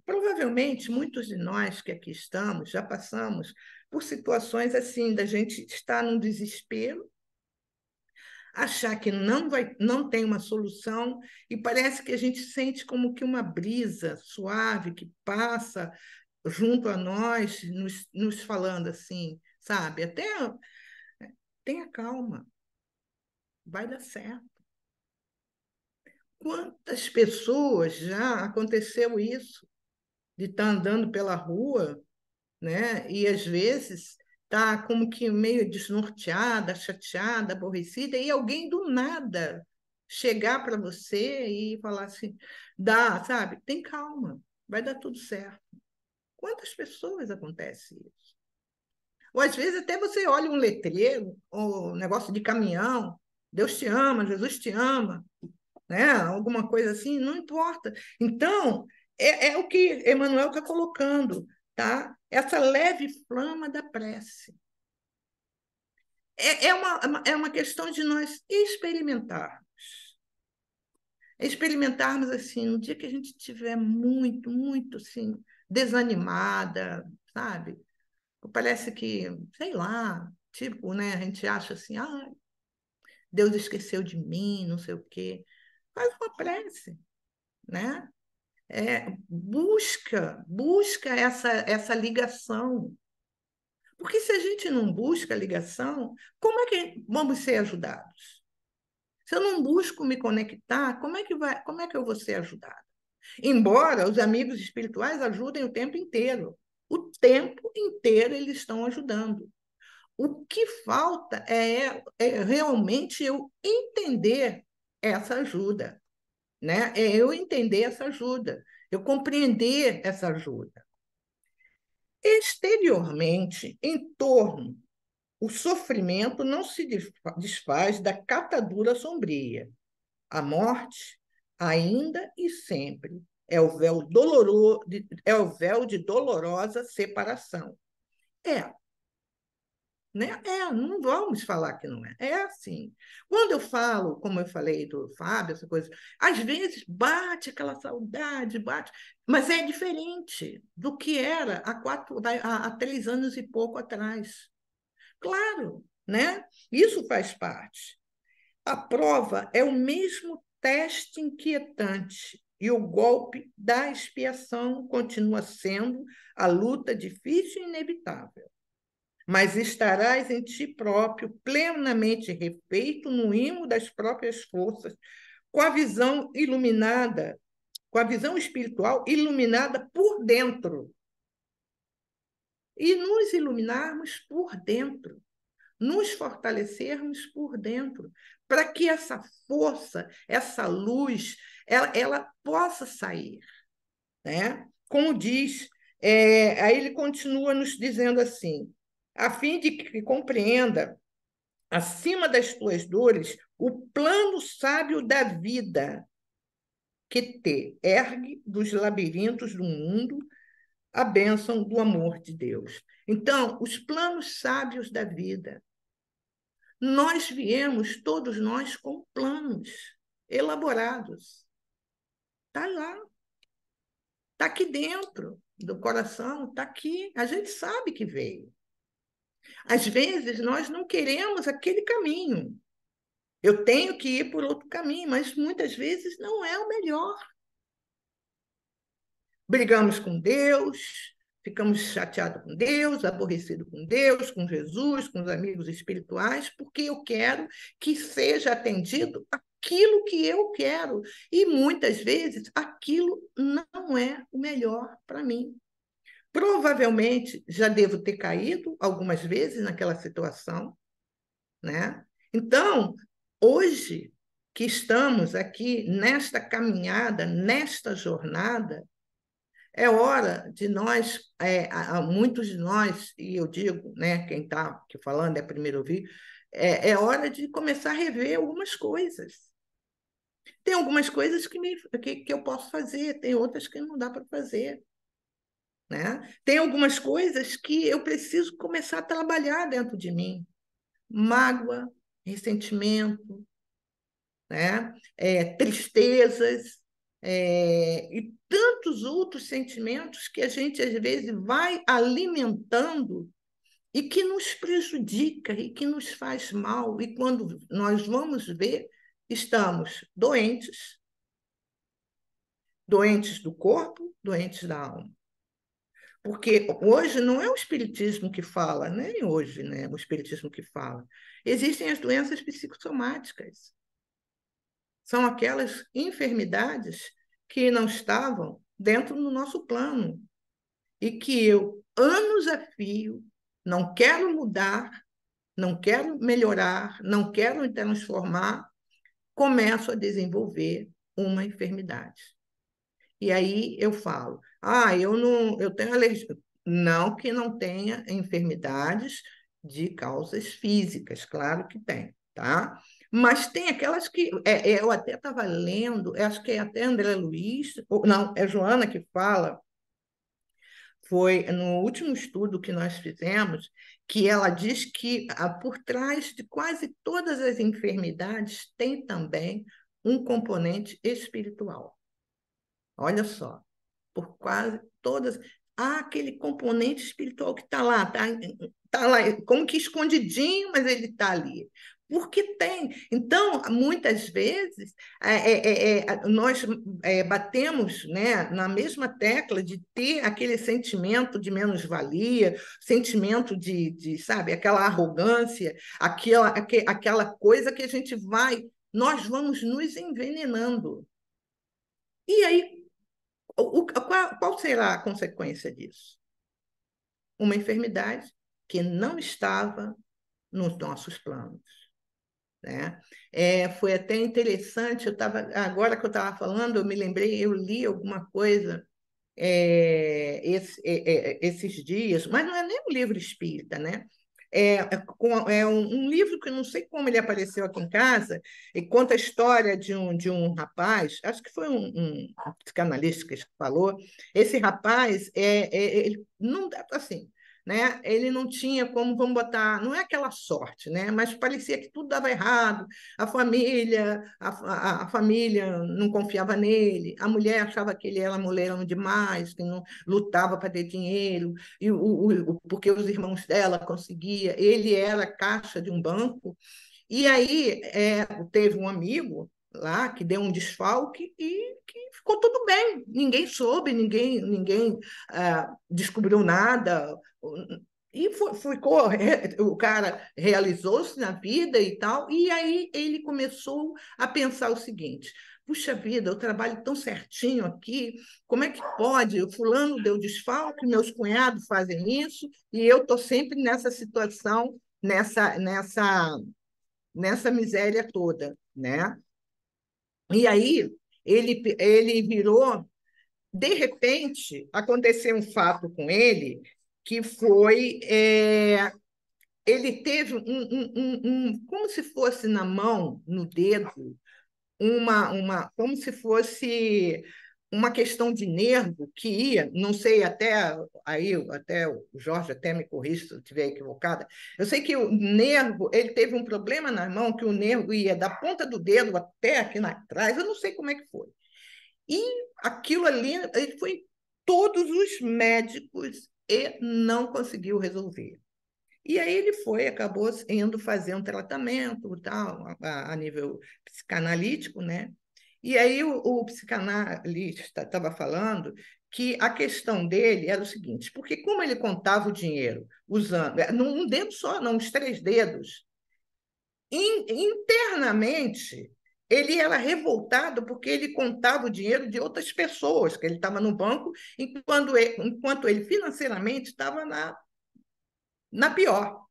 Provavelmente, muitos de nós que aqui estamos já passamos por situações assim, da gente estar num desespero, achar que não tem uma solução, e parece que a gente sente como que uma brisa suave que passa junto a nós, nos falando assim, sabe? Até tenha calma, vai dar certo. Quantas pessoas já aconteceu isso? De estar andando pela rua, né? E às vezes está como que meio desnorteada, chateada, aborrecida, e alguém do nada chegar para você e falar assim, sabe, tem calma, vai dar tudo certo. Quantas pessoas acontece isso? Ou às vezes até você olha um letreiro, ou um negócio de caminhão, Deus te ama, Jesus te ama, né? Alguma coisa assim, não importa. Então, é o que Emmanuel está colocando, tá? Essa leve flama da prece. É uma questão de nós experimentarmos assim, no dia que a gente estiver muito, muito assim, desanimada, sabe? Parece que, sei lá, tipo, né? A gente acha assim, Deus esqueceu de mim, não sei o quê. Faz uma prece, né? Busca essa ligação. Porque se a gente não busca a ligação, como é que vamos ser ajudados? Se eu não busco me conectar, como é que eu vou ser ajudada? Embora os amigos espirituais ajudem o tempo inteiro. O tempo inteiro eles estão ajudando. O que falta é realmente eu entender essa ajuda, né? É eu entender essa ajuda, eu compreender essa ajuda. Exteriormente, em torno, o sofrimento não se desfaz da catadura sombria. A morte, ainda e sempre, é o véu de dolorosa separação. É, né? Não vamos falar que não é. É assim. Quando eu falo, como eu falei do Fábio, essa coisa, às vezes bate aquela saudade, bate, mas é diferente do que era há 3 anos e pouco atrás. Claro, né? Isso faz parte. A prova é o mesmo teste inquietante e o golpe da expiação continua sendo a luta difícil e inevitável. Mas estarás em ti próprio, plenamente refeito no imo das próprias forças, com a visão iluminada, com a visão espiritual iluminada por dentro. E nos iluminarmos por dentro, nos fortalecermos por dentro, para que essa força, essa luz, ela possa sair, né? Como diz, aí ele continua nos dizendo assim, a fim de que compreenda, acima das tuas dores, o plano sábio da vida que te ergue dos labirintos do mundo a bênção do amor de Deus. Então, os planos sábios da vida. Nós viemos, todos nós, com planos elaborados. Está lá. Está aqui dentro do coração, está aqui. A gente sabe que veio. Às vezes, nós não queremos aquele caminho. Eu tenho que ir por outro caminho, mas muitas vezes não é o melhor. Brigamos com Deus, ficamos chateados com Deus, aborrecidos com Deus, com Jesus, com os amigos espirituais, porque eu quero que seja atendido aquilo que eu quero. E muitas vezes aquilo não é o melhor para mim. Provavelmente já devo ter caído algumas vezes naquela situação, né? Então, hoje que estamos aqui nesta caminhada, nesta jornada, É hora de nós, muitos de nós, e eu digo, né, quem está aqui falando é primeiro ouvir, é hora de começar a rever algumas coisas. Tem algumas coisas que eu posso fazer, tem outras que não dá para fazer. Né? Tem algumas coisas que eu preciso começar a trabalhar dentro de mim. Mágoa, ressentimento, né? Tristezas, e tantos outros sentimentos que a gente, às vezes, vai alimentando e que nos prejudica e que nos faz mal. E quando nós vamos ver, estamos doentes, doentes do corpo, doentes da alma. Porque hoje não é o espiritismo que fala, nem hoje, né, o espiritismo que fala. Existem as doenças psicossomáticas. São aquelas enfermidades que não estavam dentro do nosso plano e que eu, anos a fio, não quero mudar, não quero melhorar, não quero me transformar, começo a desenvolver uma enfermidade. E aí eu falo, eu tenho alergia. Não que não tenha enfermidades de causas físicas, claro que tem, tá? Mas tem aquelas que, eu até estava lendo, acho que é até André Luiz, não, é Joana que fala, foi no último estudo que nós fizemos, que ela diz que por trás de quase todas as enfermidades tem também um componente espiritual. Olha só, por quase todas. Há aquele componente espiritual que está lá, tá lá, como que escondidinho, mas ele está ali. Porque tem. Então, muitas vezes, nós batemos, né, na mesma tecla de ter aquele sentimento de menos-valia, sentimento sabe, aquela arrogância, aquela coisa que a gente nós vamos nos envenenando. E aí, qual será a consequência disso? Uma enfermidade que não estava nos nossos planos. Né? Foi até interessante, agora que eu estava falando, eu me lembrei, eu li alguma coisa esses dias, mas não é nem um livro espírita, né? É um livro que eu não sei como ele apareceu aqui em casa, e conta a história de um rapaz, acho que foi um psicanalista que falou. Esse rapaz, ele não, assim, né? Ele não tinha como, vamos botar, não é aquela sorte, né? Mas parecia que tudo dava errado. A família não confiava nele, a mulher achava que ele era mulherão demais, que não lutava para ter dinheiro, porque os irmãos dela conseguiam, ele era caixa de um banco. E aí teve um amigo lá que deu um desfalque e que ficou tudo bem. Ninguém soube, ninguém descobriu nada. E o cara realizou-se na vida e tal, e aí ele começou a pensar o seguinte: puxa vida, eu trabalho tão certinho aqui, como é que pode? O fulano deu desfalque, meus cunhados fazem isso, e eu estou sempre nessa situação, nessa miséria toda, né? E aí ele virou, de repente, aconteceu um fato com ele que foi ele teve como se fosse na mão, no dedo, como se fosse uma questão de nervo que ia, não sei, até o Jorge até me corrija se eu estiver equivocada. Eu sei que o nervo, ele teve um problema na mão, que o nervo ia da ponta do dedo até aqui atrás, eu não sei como é que foi. E aquilo ali, ele foi em todos os médicos e não conseguiu resolver. E aí ele acabou indo fazer um tratamento tal, a nível psicanalítico, né? E aí o psicanalista estava falando que a questão dele era o seguinte, porque como ele contava o dinheiro usando, num dedo só, não, os 3 dedos, internamente ele era revoltado porque ele contava o dinheiro de outras pessoas, que ele estava no banco, enquanto ele financeiramente estava na pior.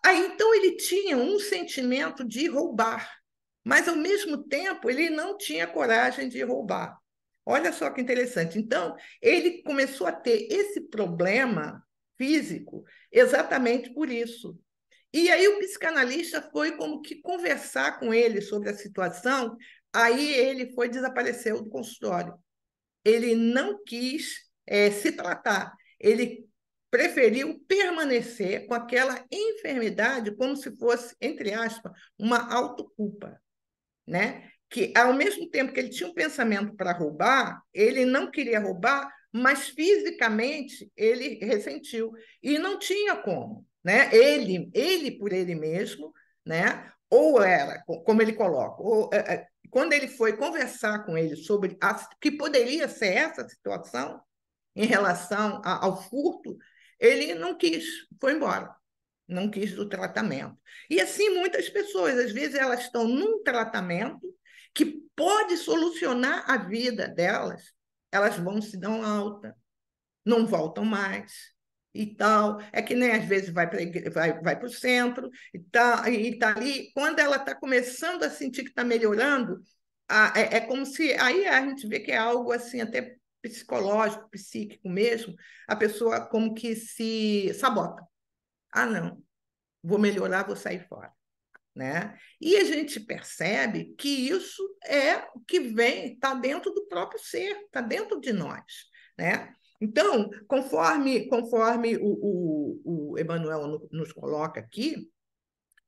Aí, então, ele tinha um sentimento de roubar, mas, ao mesmo tempo, ele não tinha coragem de roubar. Olha só que interessante. Então, ele começou a ter esse problema físico exatamente por isso. E aí o psicanalista foi como que conversar com ele sobre a situação, aí ele foi desapareceu do consultório. Ele não quis se tratar, ele preferiu permanecer com aquela enfermidade como se fosse, entre aspas, uma autoculpa, né? Que ao mesmo tempo que ele tinha um pensamento para roubar, ele não queria roubar, mas fisicamente ele ressentiu e não tinha como, né? Ele por ele mesmo, né? Ou era, como ele coloca, quando ele foi conversar com ele sobre que poderia ser essa situação em relação ao furto, ele não quis, foi embora, não quis do tratamento. E assim muitas pessoas, às vezes elas estão num tratamento que pode solucionar a vida delas, elas vão se dar alta, não voltam mais e tal. É que nem às vezes vai para o centro e tá ali. Quando ela está começando a sentir que está melhorando, é como se aí a gente vê que é algo assim até psicológico, psíquico mesmo, a pessoa como que se sabota. Ah, não, vou melhorar, vou sair fora. Né? E a gente percebe que isso é o que vem, está dentro do próprio ser, está dentro de nós. Né? Então, conforme o Emmanuel nos coloca aqui,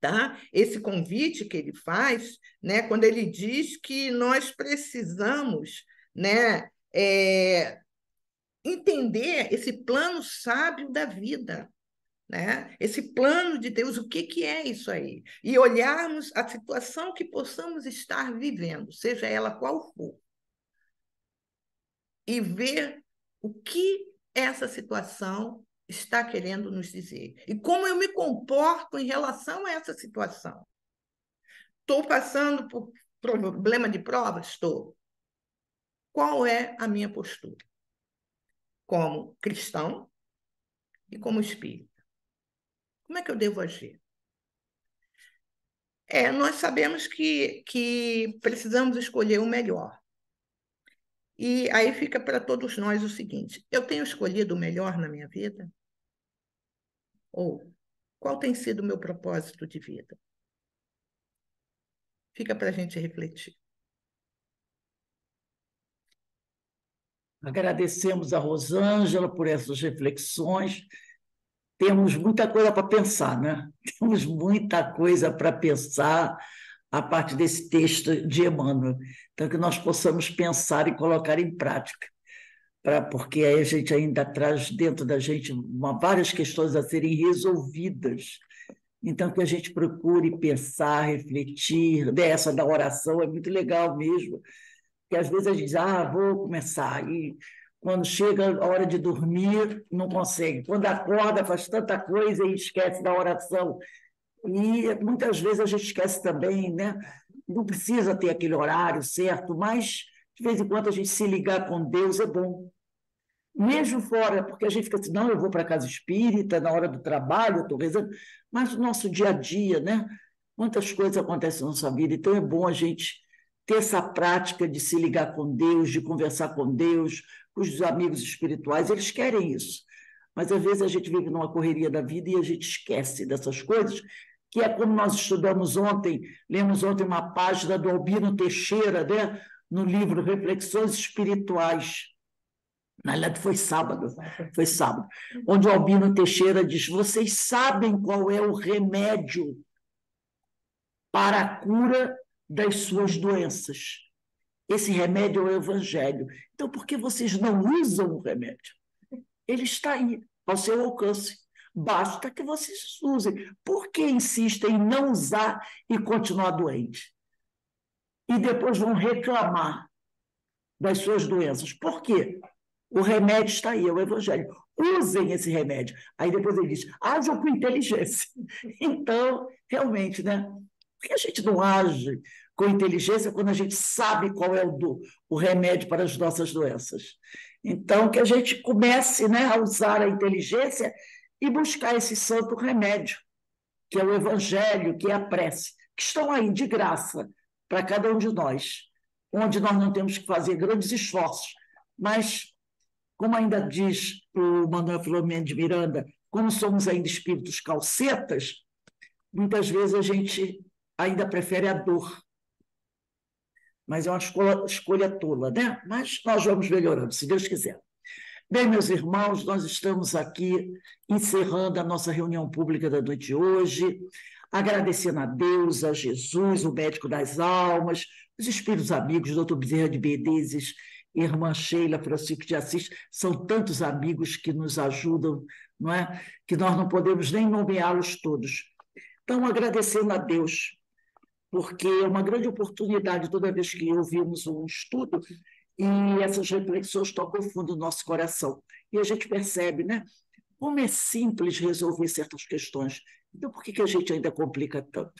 tá? Esse convite que ele faz, né? Quando ele diz que nós precisamos, né, entender esse plano sábio da vida, né? Esse plano de Deus, o que, que é isso aí? E olharmos a situação que possamos estar vivendo, seja ela qual for, e ver o que essa situação está querendo nos dizer. E como eu me comporto em relação a essa situação. Estou passando por problema de prova? Estou. Qual é a minha postura? Como cristão e como espírita. Como é que eu devo agir? Nós sabemos que precisamos escolher o melhor. E aí fica para todos nós o seguinte: eu tenho escolhido o melhor na minha vida? Ou qual tem sido o meu propósito de vida? Fica para a gente refletir. Agradecemos a Rosângela por essas reflexões. Temos muita coisa para pensar, né? Temos muita coisa para pensar a partir desse texto de Emmanuel. Então, que nós possamos pensar e colocar em prática, porque aí a gente ainda traz dentro da gente várias questões a serem resolvidas. Então, que a gente procure pensar, refletir. Essa da oração é muito legal mesmo, porque às vezes a gente diz, vou começar, e quando chega a hora de dormir, não consegue. Quando acorda, faz tanta coisa e esquece da oração. E muitas vezes a gente esquece também, né? Não precisa ter aquele horário certo, mas de vez em quando a gente se ligar com Deus é bom. Mesmo fora, porque a gente fica assim, não, eu vou para a casa espírita, na hora do trabalho, eu estou rezando, mas no nosso dia a dia, né? Quantas coisas acontecem na nossa vida, então é bom a gente ter essa prática de se ligar com Deus, de conversar com Deus, com os amigos espirituais, eles querem isso. Mas às vezes a gente vive numa correria da vida e a gente esquece dessas coisas, que é como nós estudamos ontem, lemos ontem uma página do Albino Teixeira, né? No livro Reflexões Espirituais. Na verdade, foi sábado, onde o Albino Teixeira diz: vocês sabem qual é o remédio para a cura das suas doenças? Esse remédio é o Evangelho. Então, por que vocês não usam o remédio? Ele está aí, ao seu alcance. Basta que vocês usem. Por que insistem em não usar e continuar doente? E depois vão reclamar das suas doenças. Por quê? O remédio está aí, é o Evangelho. Usem esse remédio. Aí depois ele diz, ajam com inteligência. Então, realmente, né? Por que a gente não age com inteligência quando a gente sabe qual é o remédio para as nossas doenças? Então, que a gente comece, né, a usar a inteligência e buscar esse santo remédio, que é o Evangelho, que é a prece, que estão aí de graça para cada um de nós. onde nós não temos que fazer grandes esforços. Mas, como ainda diz o Manuel Filomeno de Miranda, como somos ainda espíritos calcetas, muitas vezes a gente ainda prefere a dor. Mas é uma escolha tola, né? Mas nós vamos melhorando, se Deus quiser. Bem, meus irmãos, nós estamos aqui encerrando a nossa reunião pública da noite de hoje, agradecendo a Deus, a Jesus, o médico das almas, os espíritos amigos, doutor Bezerra de Menezes, irmã Sheila, Francisco de Assis, são tantos amigos que nos ajudam, não é? Que nós não podemos nem nomeá-los todos. Então, agradecendo a Deus, porque é uma grande oportunidade toda vez que ouvimos um estudo e essas reflexões tocam fundo no nosso coração. E a gente percebe, né? Como é simples resolver certas questões. Então, por que a gente ainda complica tanto?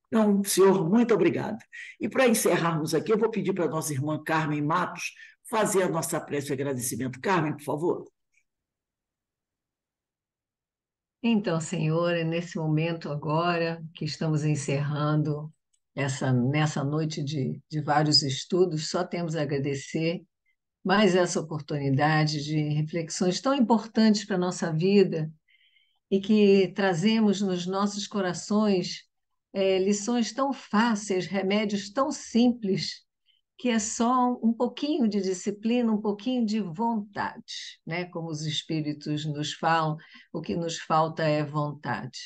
Então, senhor, muito obrigada. E para encerrarmos aqui, eu vou pedir para a nossa irmã Carmen Matos fazer a nossa prece de agradecimento. Carmen, por favor. Então, Senhor, é nesse momento agora que estamos encerrando nessa noite de vários estudos, só temos a agradecer mais essa oportunidade de reflexões tão importantes para a nossa vida e que trazemos nos nossos corações lições tão fáceis, remédios tão simples, que é só um pouquinho de disciplina, um pouquinho de vontade, né? Como os espíritos nos falam, o que nos falta é vontade.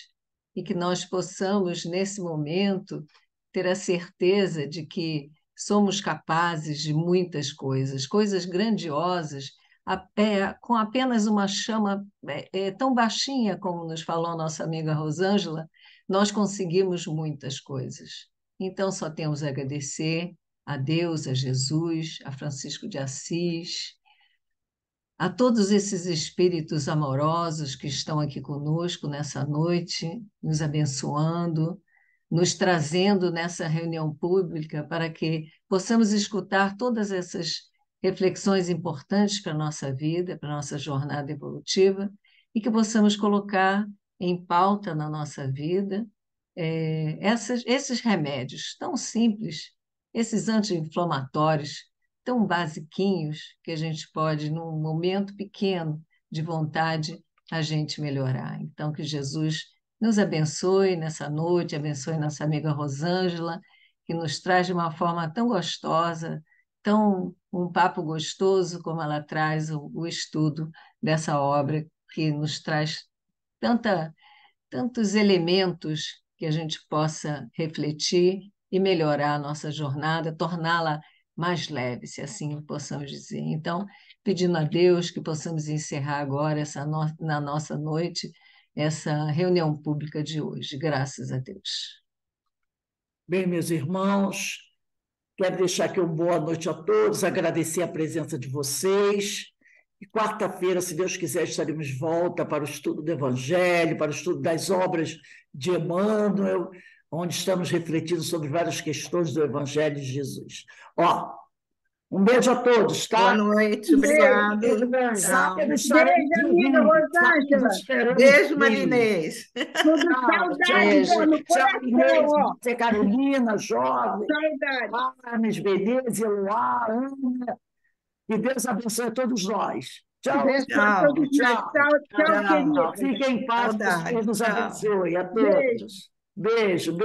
E que nós possamos, nesse momento, ter a certeza de que somos capazes de muitas coisas, coisas grandiosas, com apenas uma chama tão baixinha, como nos falou a nossa amiga Rosângela, nós conseguimos muitas coisas. Então, só temos a agradecer a Deus, a Jesus, a Francisco de Assis, a todos esses espíritos amorosos que estão aqui conosco nessa noite, nos abençoando, nos trazendo nessa reunião pública para que possamos escutar todas essas reflexões importantes para a nossa vida, para a nossa jornada evolutiva, e que possamos colocar em pauta na nossa vida esses remédios tão simples, esses anti-inflamatórios tão basiquinhos que a gente pode, num momento pequeno de vontade, a gente melhorar. Então, que Jesus nos abençoe nessa noite, abençoe nossa amiga Rosângela, que nos traz de uma forma tão gostosa, um papo gostoso como ela traz o estudo dessa obra, que nos traz tantos elementos que a gente possa refletir e melhorar a nossa jornada, torná-la mais leve, se assim possamos dizer. Então, pedindo a Deus que possamos encerrar agora na nossa noite essa reunião pública de hoje. Graças a Deus. Bem, meus irmãos, quero deixar aqui uma boa noite a todos, agradecer a presença de vocês. E quarta-feira, se Deus quiser, estaremos de volta para o estudo do Evangelho, para o estudo das obras de Emmanuel, onde estamos refletindo sobre várias questões do Evangelho de Jesus. Ó, um beijo a todos, tá? Boa noite, obrigado. Sábado Beijo, amiga Rosângela. Beijo, Marinês. Tudo saudade, pô, no coração, ó. Você, Carolina, jovem, Saudade. Carmes, Beleza, Eloá, Ana. Que Deus abençoe a todos nós. Tchau. Beijo para todos nós. Tchau, querido. Fiquem em paz, que Deus nos abençoe a todos. Beijo.